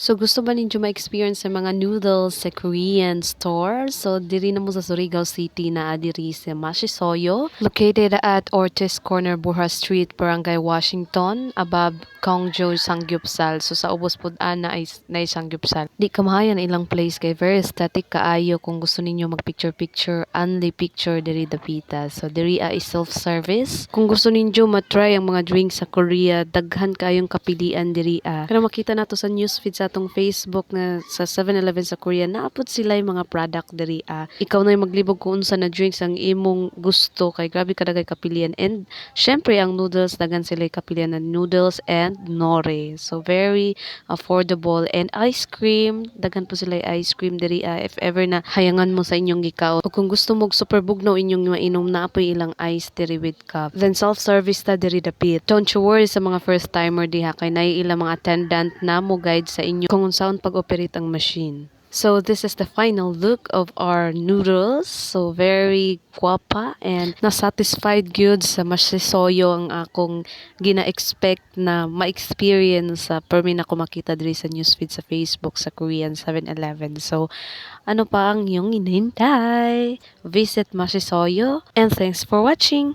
So, gusto ba ninyo ma-experience sa mga noodles sa Korean store? So, diri na mo sa Surigao City na diri sa Mashisoyo, located at Ortiz Corner, Burha Street, Barangay Washington, above Kongjo Sanggupsal. So, sa ubos pud na ay Sanggupsal. Di kamahayan ilang place kay very aesthetic kaayo kung gusto ninyo mag-picture-picture, only picture diri dapita. So, diri ay self-service. Kung gusto ninyo matry ang mga drinks sa Korea, daghan kayong kapilian diri. Pero makita nato sa newsfeed sa atong Facebook na sa 7-Eleven sa Korea, naapod sila yung mga product diri. Ikaw na yung maglibog kung unsa na drinks ang imong gusto kay grabe kadagay kapilian. And syempre ang noodles daghan sila kapilian na noodles and nori. So very affordable. And ice cream, daghan po sila ice cream diri if ever na hayangan mo sa inyong gikaw. O kung gusto mo super bugnaw inyong mainom, naapoy ilang ice diri with cup. Then self-service ta diri dapit. Don't you worry sa mga first timer diha kay nay ilang mga attendant na mo guide sa inyo kung unsaon pag-operate ang machine. So this is the final look of our noodles. So very guapa and na-satisfied gyud sa masisoyo ang akong gina-expect na ma-experience sa permi na ko makita diri sa newsfeed sa Facebook sa Korean 7-Eleven. So ano pa ang iyong inihintay? Visit Masisoyo and thanks for watching!